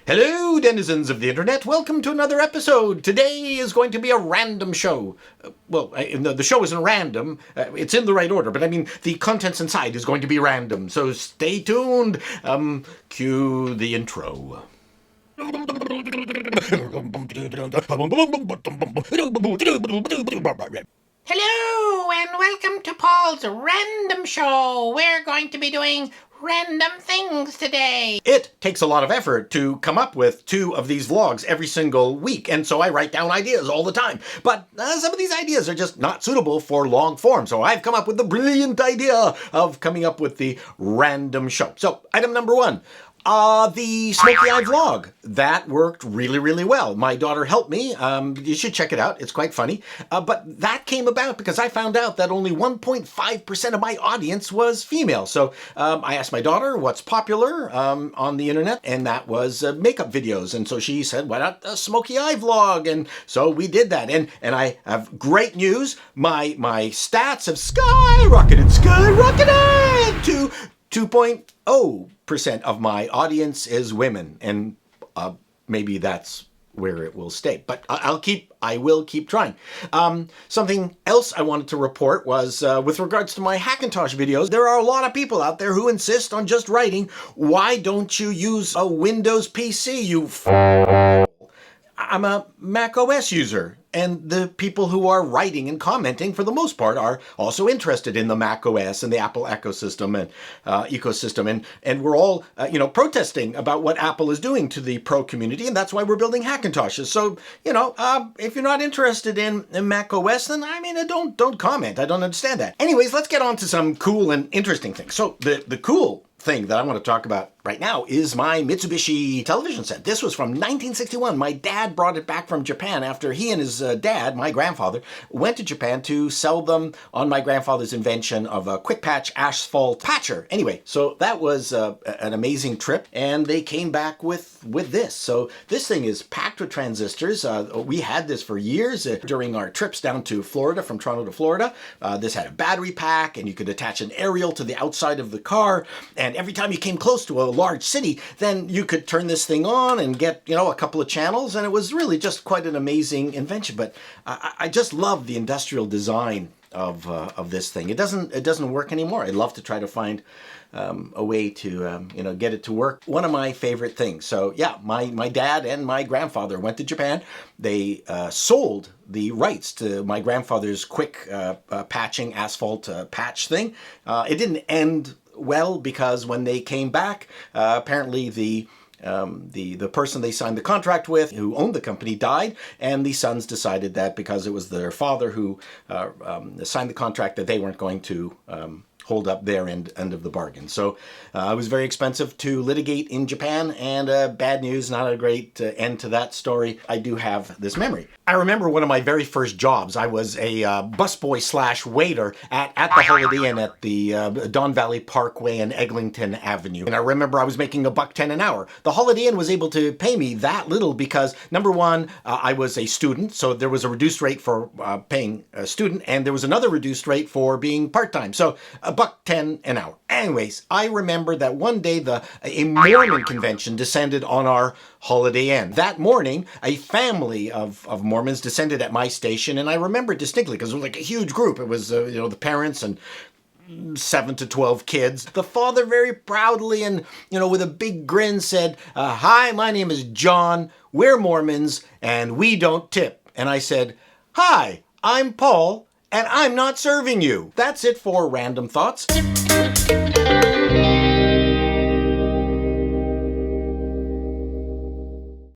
Hello, denizens of the internet. Welcome to another episode. Today is going to be a random show. The show isn't random. It's in the right order, but I mean, the contents inside is going to be random. So stay tuned. Cue the intro. Hello, and welcome to Paul's Random Show. We're going to be doing random things today. It takes a lot of effort to come up with 2 of these vlogs every single week, and so I write down ideas all the time. But some of these ideas are just not suitable for long form, so I've come up with the brilliant idea of coming up with the random show. So, item number 1. The Smoky Eye vlog. That worked really, really well. My daughter helped me. You should check it out. It's quite funny. But that came about because I found out that only 1.5% of my audience was female. So I asked my daughter what's popular on the internet, and that was makeup videos. And so she said, why not a Smoky Eye vlog? And so we did that. And I have great news. My stats have skyrocketed to 2.0% of my audience is women, and maybe that's where it will stay. But I will keep trying. Something else I wanted to report was with regards to my Hackintosh videos. There are a lot of people out there who insist on just writing, "Why don't you use a Windows PC, you I'm a Mac OS user, and the people who are writing and commenting, for the most part, are also interested in the Mac OS and the Apple ecosystem, and we're all, protesting about what Apple is doing to the pro community, and that's why we're building Hackintoshes. So, if you're not interested in Mac OS, then don't comment. I don't understand that. Anyways, let's get on to some cool and interesting things. So the cool thing that I want to talk about right now is my Mitsubishi television set. This was from 1961. My dad brought it back from Japan after he and his dad, my grandfather, went to Japan to sell them on my grandfather's invention of a quick patch asphalt patcher. Anyway, so that was an amazing trip, and they came back with this. So this thing is packed with transistors. We had this for years during our trips down to Florida, from Toronto to Florida. This had a battery pack, and you could attach an aerial to the outside of the car, and every time you came close to a large city, then you could turn this thing on and get, a couple of channels, and it was really just quite an amazing invention. But I just love the industrial design of this thing. It doesn't work anymore. I'd love to try to find a way to get it to work. One of my favorite things. So yeah, my dad and my grandfather went to Japan. They sold the rights to my grandfather's quick patching asphalt patch thing. It didn't end well, because when they came back, apparently the person they signed the contract with, who owned the company, died, and the sons decided that because it was their father who signed the contract, that they weren't going to hold up their end of the bargain. So it was very expensive to litigate in Japan, and bad news, not a great end to that story. I do have this memory. I remember one of my very first jobs. I was a busboy / waiter at the Holiday Inn at the Don Valley Parkway and Eglinton Avenue. And I remember I was making $1.10 an hour. The Holiday Inn was able to pay me that little because, number one, I was a student, so there was a reduced rate for paying a student, and there was another reduced rate for being part-time. So $1.10 an hour. Anyways, I remember that one day a Mormon convention descended on our Holiday Inn. That morning, a family of Mormons descended at my station, and I remember it distinctly because it was like a huge group. It was the parents and 7 to 12 kids. The father very proudly and with a big grin said, "Hi, my name is John. We're Mormons and we don't tip." And I said, "Hi, I'm Paul, and I'm not serving you." That's it for Random Thoughts.